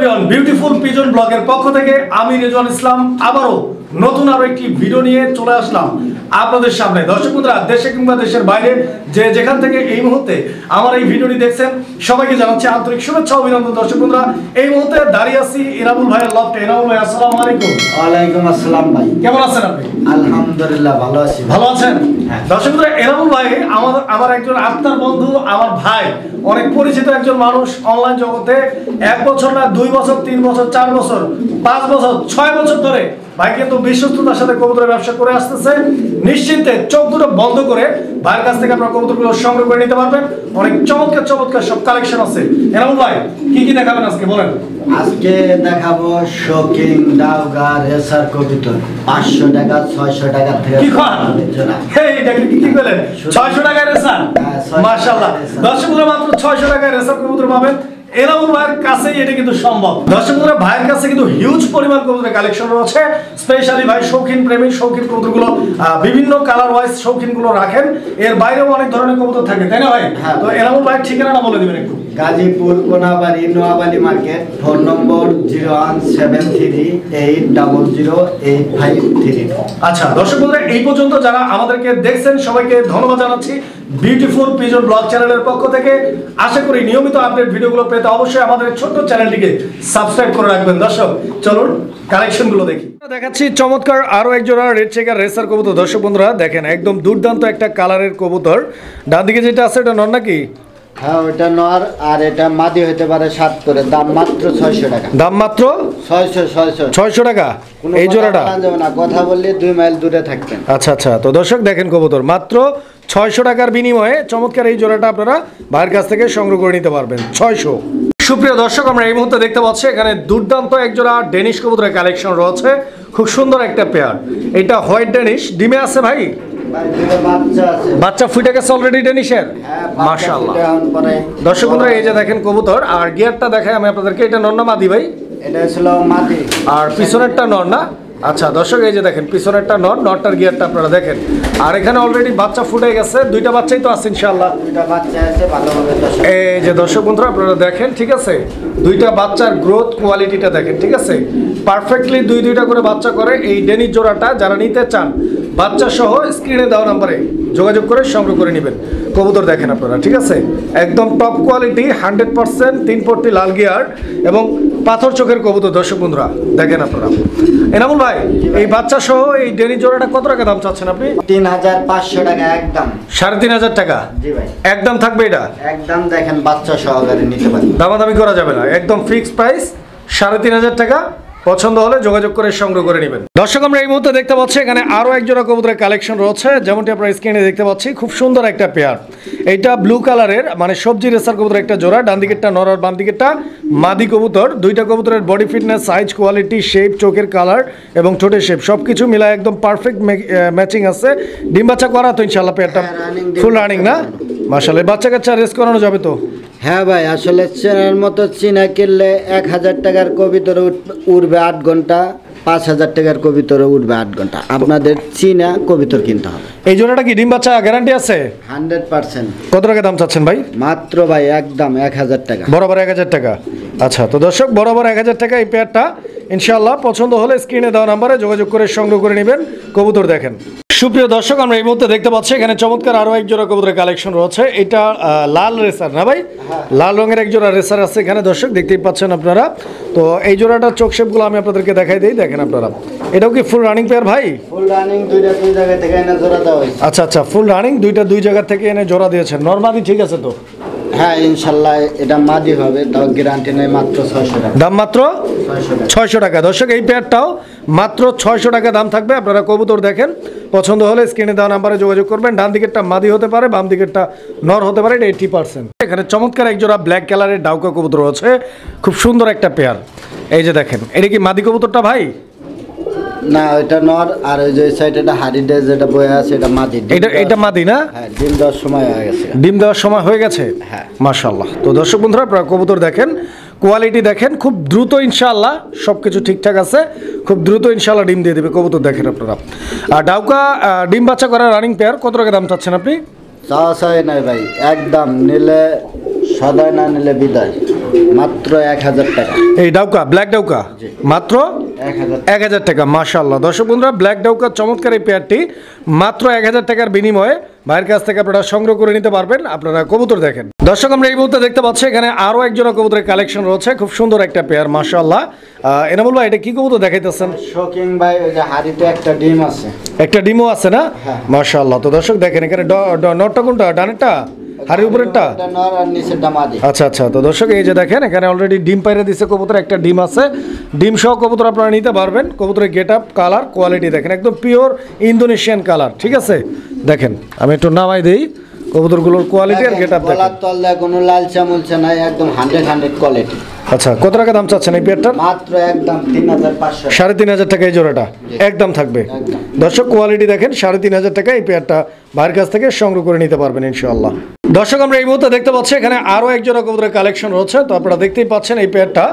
Everyone, beautiful pigeon ব্লগের পক্ষ থেকে আমি রেজওয়ান ইসলাম আবারও নতুন আরো একটি ভিডিও নিয়ে চলে আসলাম আপনাদের সামনে। দর্শক বন্ধুরা, দেশে কিংবা দেশের বাইরে যে যেখান থেকে এই মুহূর্তে আমার এই ভিডিওটি দেখছেন সবাইকে জানাচ্ছি আন্তরিক শুভেচ্ছা অভিনন্দন। দর্শক বন্ধুরা, এই মুহূর্তে দাঁড়িয়ে আছি ইনামুল ভাইয়ের লফটে। ইনামুল ভাই, আসসালামু আলাইকুম। ওয়ালাইকুম আসসালাম ভাই, কেমন আছেন আপনি? আলহামদুলিল্লাহ ভালো আছি। ভালো আছেন? দর্শক বন্ধুরা, ইনামুল ভাই আমার একজন আত্মার বন্ধু, আমার ভাই, অনেক পরিচিত একজন মানুষ অনলাইন জগতে। 1 বছর না 2 বছর, 3 বছর, 4 বছর, 5 বছর, 6 বছর ধরে ভাই কিন্তু বিশ্বস্ততার সাথে কবুতরের ব্যবসা করে আসতেছে। নিশ্চিন্তে চোখ দুটো বন্ধ করে ভাইয়ের কাছ থেকে আপনারা কবুতরগুলো সংগ্রহ করে নিতে পারবেন। অনেক চমৎকার চমৎকার সব কালেকশন আছে। এনামুল ভাই, কি কি দেখাবেন আজকে বলেন? আজকে দেখাবো শৌকিং, ডাউগা, রেসার কবুতর 500 টাকা 600 টাকা থেকে। কি খান এটা কি বলেন? 600 টাকায় রেসার? মাশাআল্লাহ। দর্শকরা মাত্র 600 টাকায় রেসার কবুতর পাবেন এনামুল ভাইয়ের কাছেই। এটা কিন্তু সম্ভব। দর্শকরা, ভাইয়ের কাছে কিন্তু হিউজ পরিমাণ কবুতরের কালেকশন রয়েছে। স্পেশালি ভাই শৌখিন প্রেমিক শৌখিন কবুতরগুলো বিভিন্ন কালার ওয়াইজ শৌখিনগুলো রাখেন। এর বাইরেও অনেক ধরনের কবুতর থাকে, তাই না ভাই? তো এনামুল ভাইয়ের ঠিকানাটা বলে দিবেন একটু। গাজীপুর কোনাবাড়ি নোয়াবাড়ি মার্কেট, ফোন নম্বর 01738000853। আচ্ছা দর্শক বন্ধুরা, এই পর্যন্ত যারা আমাদেরকে দেখছেন সবাইকে ধন্যবাদ জানাচ্ছি বিউটিফুল পিজন ব্লগ চ্যানেলের পক্ষ থেকে। আশা করি নিয়মিত আপডেট ভিডিওগুলো পেতে অবশ্যই আমাদের ছোট্ট চ্যানেলটিকে সাবস্ক্রাইব করে রাখবেন। দর্শক চলুন কালেকশনগুলো দেখি। দেখাচ্ছি চমৎকার আরো এক জোড়া রেড চেকার রেসার কবুতর। দর্শক বন্ধুরা দেখেন, একদম দুর্দান্ত একটা কালারের কবুতর। ডান দিকে যেটা আছে এটা নর নাকি? হ্যাঁ, ওটা নর আর এটা মাদি হতে পারে 7 করে। দাম মাত্র 600 টাকা। দাম মাত্র 600 টাকা এই জোড়াটা। না, কথা বললে 2 মাইল দূরে থাকবেন। আচ্ছা আচ্ছা, তো দর্শক দেখেন কবুতর মাত্র 600 টাকার বিনিময়ে চমৎকার এই জোড়াটা আপনারা ভাইয়ের কাছ থেকে সংগ্রহ করে নিতে পারবেন। 600। সুপ্রিয় দর্শক, আমরা এই মুহূর্তে দেখতে পাচ্ছি এখানে দুর্দান্ত এক জোড়া ডেনিশ কবুতরের কালেকশন রয়েছে। খুব সুন্দর একটা পেয়ার। এটা হোয়াইট ডেনিশ, ডিমে আছে ভাই? বাচ্চা ফুটে গেছে অলরেডি ডেনিশের। মাশাআল্লাহ। দর্শক বন্ধুরা, এই যে দেখেন কবুতর, আর গিয়ারটা দেখাই আমি আপনাদেরকে। এটা নর না মাদি ভাই? এটা ছিল মাদি। আর পিছনেরটা নর না? আচ্ছা দর্শক, এই যে দেখেন পিছনেরটা নর, নরটার গিয়ারটা আপনারা দেখেন। আর এখানে অলরেডি বাচ্চা ফুটে গেছে, 2টা বাচ্চাই তো আছে ইনশাআল্লাহ। 2টা বাচ্চা আছে ভালোভাবে। এই যে দর্শক বন্ধুরা আপনারা দেখেন, ঠিক আছে? 2টা বাচ্চার গ্রোথ কোয়ালিটিটা দেখেন, ঠিক আছে? পারফেক্টলি 2টা করে বাচ্চা করে। এই ডেনিশ জোড়াটা যারা নিতে চান বাচ্চা সহ স্ক্রিনে দেওয়া নাম্বারে যোগাযোগ করে সংগ্রহ করে নেবেন। কবুতর দেখেন আপনারা, ঠিক আছে? একদম টপ কোয়ালিটি, 100% 3 পট্টি লাল গিয়ার এবং পাথর চোখের কবুতর। দর্শক বন্ধুরা দেখেন আপনারা। এনামুল ভাই, এই বাচ্চা সহ এই ডেনিশ জোড়াটা কত টাকা দাম চাচ্ছেন আপনি? 3500 টাকা একদম। 3500 টাকা? জি ভাই, একদম থাকবে এটা? একদম। দেখেন বাচ্চা সহকারে নিতে পারেন, দামাদামি করা যাবে না, একদম ফিক্সড প্রাইস 3500 টাকা। পছন্দ হলে যোগাযোগ করে সংগ্রহ করে নেবেন। দর্শক, আমরা এই মুহূর্তে দেখতে পাচ্ছি এখানে আরো এক জোড়া কবুতরের কালেকশন রয়েছে। যেমনটি আপনারা স্ক্রিনে দেখতে পাচ্ছি, খুব সুন্দর একটা পেয়ার। এইটা ব্লু কালারের মানে সবজি রেসার কবুতর একটা জোড়া। ডান দিকেরটা নর আর বাম দিকেরটা মাদি কবুতর। 2টা কবুতরের body fitness, size, quality, shape, চোখের কালার এবং ঠোঁটের শেপ সবকিছু মিলায় একদম পারফেক্ট ম্যাচিং আছে। ডিম বাচ্চা করা তো ইনশাআল্লাহ? পেয়ারটা ফুল রানিং না? মাশাআল্লাহ। বাচ্চা কাচ্চা রেস করানো যাবে তো? হ্যাঁ ভাই, আসলে চেনার মতো চিনা কিনলে 1000 টাকার কবিতর উঠবে 8 ঘন্টা, 5000 টাকার কবিতর উঠবে 8 ঘন্টা। আপনাদের চিনা কবিতর কিনতে হবে। এই জোড়াটা কি ডিম বাচ্চা গ্যারান্টি আছে? 100%। কত টাকা দাম চাচ্ছেন ভাই? মাত্র ভাই একদম 1000 টাকা। বরাবর 1000 টাকা। আচ্ছা, তো দর্শক বরাবর 1000 টাকা এই পেয়ারটা। ইনশাআল্লাহ পছন্দ হলে স্ক্রিনে দেওয়া নাম্বারে যোগাযোগ করে সংগ্রহ করে নেবেন। কবুতর দেখেন। সুপ্রিয় দর্শক, আমরা এই মুহূর্তে দেখতে পাচ্ছি এখানে চমৎকার আরো এক জোড়া কবুতরের কালেকশন রয়েছে। এটা লাল রেসার না ভাই? লাল রঙের এক জোড়া রেসার আছে এখানে। দর্শক দেখতেই পাচ্ছেন আপনারা। তো এই জোড়াটার চোখ শেপগুলো আমি আপনাদেরকে দেখাই দিই, দেখেন আপনারা। এটাও কি ফুল রানিং পেয়ার ভাই? ফুল রানিং, 2টা 2 জায়গা থেকে এনে জোড়া দেওয়া হয়েছে। আচ্ছা আচ্ছা, ফুল রানিং, 2টা 2 জায়গা থেকে এনে জোড়া দিয়েছেন। নরমাদি ঠিক আছে তো? হ্যাঁ ইনশাআল্লাহ, এটা মাদি হবে, তাও গ্যারান্টি নেই। মাত্র 600 টাকা দাম। মাত্র 600 টাকা। দর্শক, এই পেয়ারটাও মাত্র 600 টাকা দাম থাকবে। আপনারা কবুতর দেখেন, পছন্দ হলে স্ক্রিনে দেওয়া নাম্বারে যোগাযোগ করবেন। ডান দিকেরটা মাদি হতে পারে, বাম দিকেরটা নর হতে পারে। এটা 80%। এখানে চমৎকার এক জোড়া ব্ল্যাক কালারের ডাউকা কবুতর আছে, খুব সুন্দর একটা পেয়ার। এই যে দেখেন, এটা কি মাদি কবুতরটা ভাই? না, এটা নর। আর ওই যে সাইড এটা হারিডে যেটা বয়ে আছে এটা মাদি। এটা মাদি না? হ্যাঁ, ডিম দেওয়ার সময় হয়ে গেছে। ডিম দেওয়ার সময় হয়ে গেছে? হ্যাঁ। মাশাআল্লাহ। তো দর্শক বন্ধুরা, আপনারা কবুতর দেখেন, কোয়ালিটি দেখেন, খুব দ্রুত ইনশাআল্লাহ সবকিছু ঠিকঠাক আছে। খুব দ্রুত ইনশাআল্লাহ ডিম দিয়ে দেবে। কবুতর দেখেন আপনারা। আর ডাউকা ডিম বাচ্চা করা রানিং পেয়ার। কত টাকা দাম চাচ্ছেন আপনি? চাওয়া চাই নাই ভাই, একদম নিলে সদায়, না নিলে বিদায়। মাত্র 1000 টাকা। এই ডাউকা ব্ল্যাক ডাউকা মাত্র 1000 টাকা। মাশাআল্লাহ দর্শক বন্ধুরা, ব্ল্যাক ডাউকা চমৎকার এই পেয়ারটি মাত্র 1000 টাকার বিনিময়ে ভাইয়ের কাছ থেকে আপনারা সংগ্রহ করে নিতে পারবেন। আপনারা কবুতর দেখেন দর্শক, আমরা এই মুহূর্তে দেখতে পাচ্ছি এখানে আরো একজোড়া কবুতরের কালেকশন রয়েছে, খুব সুন্দর একটা পেয়ার মাশাআল্লাহ। এনামুল ভাই, এটা কি কবুতর দেখাইতেছেন? শৌখিন ভাই, ওই যে হাড়িতে একটা ডিম আছে, একটা ডিমও আছে না? মাশাআল্লাহ। তো দর্শক দেখেন এখানে নটটা কোনটা, ডানেরটা হাড়ির উপরেরটা? নর আর নিচেরটা মাদি। আচ্ছা আচ্ছা। তো দর্শক এই যে দেখেন এখানে অলরেডি ডিম পাইরে দিছে কবুতর, একটা ডিম আছে, ডিম সহ কবুতর আপনারা নিতে পারবেন। কবুতরের গেট আপ, কালার, কোয়ালিটি দেখেন একদম পিওর ইন্দোনেশিয়ান কালার। ঠিক আছে, দেখেন আমি একটু নামাই দেই কবুতরগুলোর কোয়ালিটি আর গেট আপ দেখেন। গলার তল দিয়ে কোনো লালচা মুলচা নাই, একদম 100 কোয়ালিটি। আচ্ছা, কত টাকা দাম চাচ্ছেন এই পেয়ারটার? মাত্র একদম 3500। 3500 টাকা এই জোড়াটা একদম থাকবে। দর্শক কোয়ালিটি দেখেন, 3500 টাকা এই পেয়ারটা ভাইয়ের কাছ থেকে সংগ্রহ করে নিতে পারবেন ইনশাআল্লাহ। দর্শক আমরা এই মুহূর্তে দেখতে পাচ্ছি এখানে আরো এক জোড়া কবুতরের কালেকশন রয়েছে। তো আপনারা দেখতেই পাচ্ছেন এই পেয়ারটা,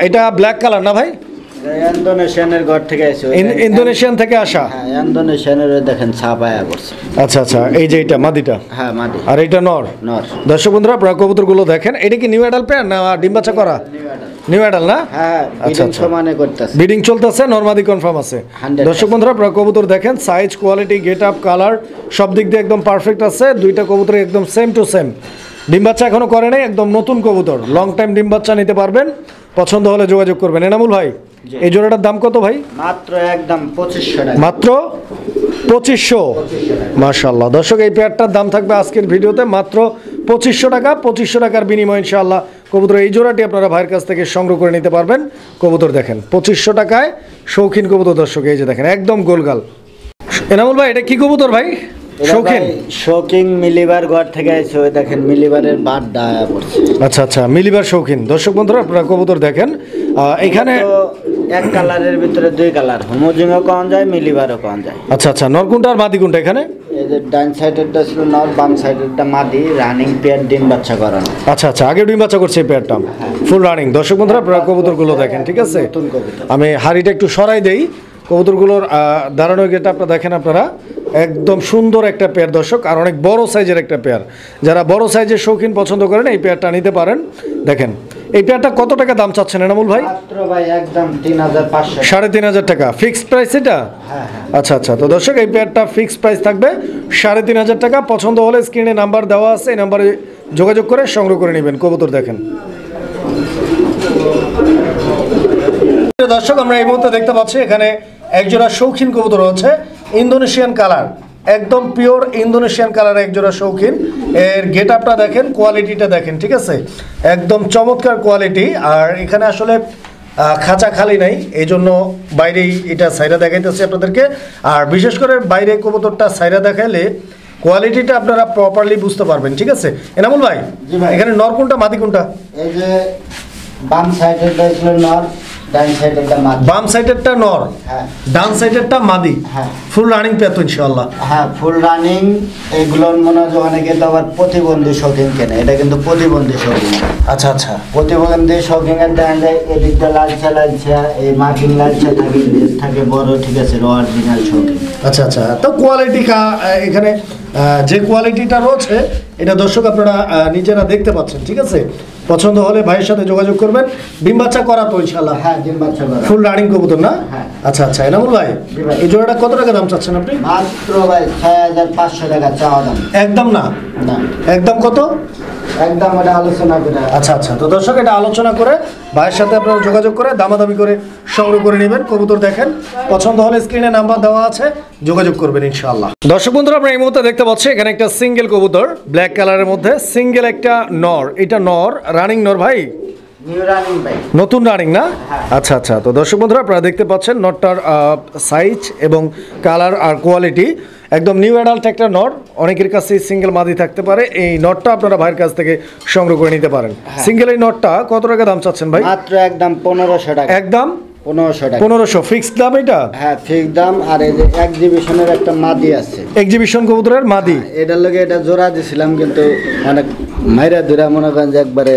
এটা ব্ল্যাক কালার না ভাই? ইন্দোনেশিয়ানের ঘর থেকে আসে, ইন্দোনেশিয়ান থেকে আসা। হ্যাঁ, ইন্দোনেশিয়ানের দেখেন ছাপায়া করছে। আচ্ছা আচ্ছা, এই যে এটা মাদিটা? হ্যাঁ মাদি। আর এটা নর? নর। দর্শক বন্ধুরা আপনারা কবুতরগুলো দেখেন, এটা কি নিউ অ্যাডাল পেয়ার না ডিম বাচ্চা করা? নিউ অ্যাডাল না? হ্যাঁ, বিডিং সমানে করতেছে, বিডিং চলতেছে, নরমাদি কনফার্ম আছে। দর্শক বন্ধুরা আপনারা কবুতর দেখেন, size, quality, get up, colour সব দিক দিয়ে একদম পারফেক্ট আছে। দুইটা কবুতর একদম সেম টু সেম, ডিম বাচ্চা এখনো করে নাই, একদম নতুন কবুতর, লং টাইম ডিম বাচ্চা নিতে পারবেন। পছন্দ হলে যোগাযোগ করবেন। এনামুল ভাই, এই জোড়াটার দাম কত ভাই? মাত্র একদম 2500 টাকা। মাত্র 2500? মাশাআল্লাহ। দর্শক এই পেয়ারটার দাম থাকবে আজকের ভিডিওতে মাত্র 2500 টাকা। 2500 টাকার বিনিময়ে ইনশাআল্লাহ কবুতর এই জোড়াটি আপনারা ভাইয়ের কাছ থেকে সংগ্রহ করে নিতে পারবেন। কবুতর দেখেন 2500 টাকায় শৌখিন কবুতর। দর্শক এই যে দেখেন একদম গোলগাল। এনামুল ভাই, এটা কি কবুতর ভাই? শৌখিন? শৌখিন মিলিবার ঘর থেকে আইছে, ওই দেখেন মিলিবারের বাদ ডায়া পড়ছে। আচ্ছা আচ্ছা, মিলিবার শৌখিন। দর্শক বন্ধুরা আপনারা কবুতর দেখেন, এখানে এক কালারের ভিতরে দুই কালার, হোমোজিংও কম যায়, মিলিবারও কম যায়। আচ্ছা আচ্ছা, নর কোনটা আর মাদি কোনটা এখানে? এই যে ডান সাইডেরটা ছিল নর, বাম সাইডেরটা মাদি, রানিং পেয়ার, ডিম বাচ্চা করানো। আচ্ছা আচ্ছা, আগে ডিম বাচ্চা করছে এই পেয়ারটা, ফুল রানিং। দর্শক বন্ধুরা আপনারা কবুতরগুলো দেখেন। ঠিক আছে, আমি হাড়িটা একটু সরাই দেই, কবুতরগুলোর দাঁড়ানো গেটটা আপনারা দেখেন। আপনারা একদম সুন্দর একটা পেয়ার দর্শক, আর অনেক বড় সাইজের একটা পেয়ার। যারা বড় সাইজের শৌখিন পছন্দ করেন এই পেয়ারটা নিতে পারেন। দেখেন এই পেয়ারটা কত টাকা দাম চাচ্ছেন এনামুল ভাই? মাত্র ভাই একদম 3500। 3500 টাকা ফিক্সড প্রাইস এটা? হ্যাঁ। আচ্ছা আচ্ছা। তো দর্শক এই পেয়ারটা ফিক্সড প্রাইস থাকবে 3500 টাকা। পছন্দ হলে স্ক্রিনে নাম্বার দেওয়া আছে, এই নাম্বারে যোগাযোগ করে সংগ্রহ করে নেবেন। কবুতর দেখেন দর্শক, আমরা এই মুহূর্তে দেখতে পাচ্ছি এখানে একজোড়া শৌখিন কবুতর হচ্ছে, ইন্দোনেশিয়ান কালার, একদম পিওর ইন্দোনেশিয়ান কালার একজোড়া শৌখিন। এর গেট আপটা দেখেন, কোয়ালিটিটা দেখেন। ঠিক আছে, একদম চমৎকার কোয়ালিটি। আর এখানে আসলে খাঁচা খালি নাই, এই জন্য বাইরেই এটা সাইরা দেখাইতেছি আপনাদেরকে। আর বিশেষ করে বাইরে কবুতরটা সাইরা দেখাইলে কোয়ালিটিটা আপনারা প্রপারলি বুঝতে পারবেন। ঠিক আছে এনামুল ভাই, এখানে নর কোনটা মাদি কোনটা? এই যে বাম সাইডেরটা ছিল নর, ডান সাইডেরটা মাদি। বাম সাইডেরটা নর, ডান সাইডেরটা মাদি। ফুল রানিং পেয়ার তো ইনশাআল্লাহ? হ্যাঁ, ফুল রানিং। এগুলোর মনে হয় অনেকে তো আবার প্রতিবন্ধী শৌখিন কেনে, এটা কিন্তু প্রতিবন্ধী শৌখিন। আচ্ছা আচ্ছা, প্রতিবন্ধী শৌখিনের দেখা যায় এদিকটা লালচা লালচা, এই মার্কিং লালচা থাকে, লেজ থাকে বড়। ঠিক আছে, অরিজিনাল শৌখিন। আচ্ছা আচ্ছা। তো কোয়ালিটি এখানে যে কোয়ালিটিটা রয়েছে এটা দর্শক আপনারা নিজেরা দেখতে পাচ্ছেন। ঠিক আছে, পছন্দ হলে ভাইয়ের সাথে যোগাযোগ করবেন। ডিম বাচ্চা করা তো ইনশাআল্লাহ? হ্যাঁ, ডিম বাচ্চা করা, ফুল রানিং কবুতর না? হ্যাঁ। আচ্ছা আচ্ছা। এনামুল ভাই, এই জোড়াটা কত টাকা দাম চাচ্ছেন আপনি? মাত্র ভাই 6500 টাকা চাওয়া দাম। একদম না? না। একদম কত? একদম এটা আলোচনা করে। আচ্ছা আচ্ছা। তো দর্শক এটা আলোচনা করে ভাইয়ের সাথে আপনারা যোগাযোগ করে দামাদামি করে সংগ্রহ করে নেবেন। কবুতর দেখেন, পছন্দ হলে স্ক্রিনে নাম্বার দেওয়া আছে, যোগাযোগ করবেন ইনশাআল্লাহ। দর্শক বন্ধুরা আমরা এই মুহূর্তে দেখতে পাচ্ছি এখানে একটা সিঙ্গেল কবুতর, ব্ল্যাক কালারের মধ্যে সিঙ্গেল একটা নর। এটা নর, রানিং নর ভাই? নতুন রানিং না? আচ্ছা আচ্ছা। তো দর্শক বন্ধুরা আপনারা দেখতে পাচ্ছেন নটটার সাইজ এবং কালার আর কোয়ালিটি একদম নিউ অ্যাডাল্ট একটা নট। অনেকের কাছে সিঙ্গেল মাদি থাকতে পারে, এই নটটা আপনারা ভাইয়ের কাছ থেকে সংগ্রহ করে নিতে পারেন। সিঙ্গেল এই নটটা কত টাকা দাম চাচ্ছেন ভাই? মাত্র একদম 1500 টাকা। একদম 1500 টাকা। 1500 ফিক্সড দাম এটা? হ্যাঁ, ফিক্সড দাম। আর এই যে এক্সিবিশনের একটা মাদি আছে, এক্সিবিশন কবুতরের মাদি, এটার লগে এটা জোড়া দিছিলাম, কিন্তু অনেক মাইরা ধরে মনে করেন যে একবারে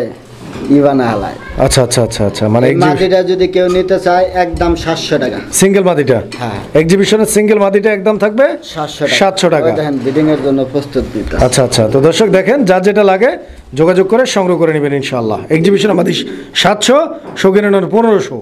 ইভানা হালায়। আচ্ছা আচ্ছা আচ্ছা আচ্ছা, মানে এই মাটিটা যদি কেউ নিতে চায় একদম 700 টাকা সিঙ্গেল মাদিটা। হ্যাঁ, এক্সিবিশনের সিঙ্গেল মাদিটা একদম থাকবে 700 টাকা। ওই দেখেন ব্রিডিং এর জন্য প্রস্তুত দিতে। আচ্ছা আচ্ছা, তো দর্শক দেখেন যার যেটা লাগে যোগাযোগ করে সংগ্রহ করে নেবেন ইনশাআল্লাহ। এক্সিবিশনের মাদি 700, শৌখিনের 1500।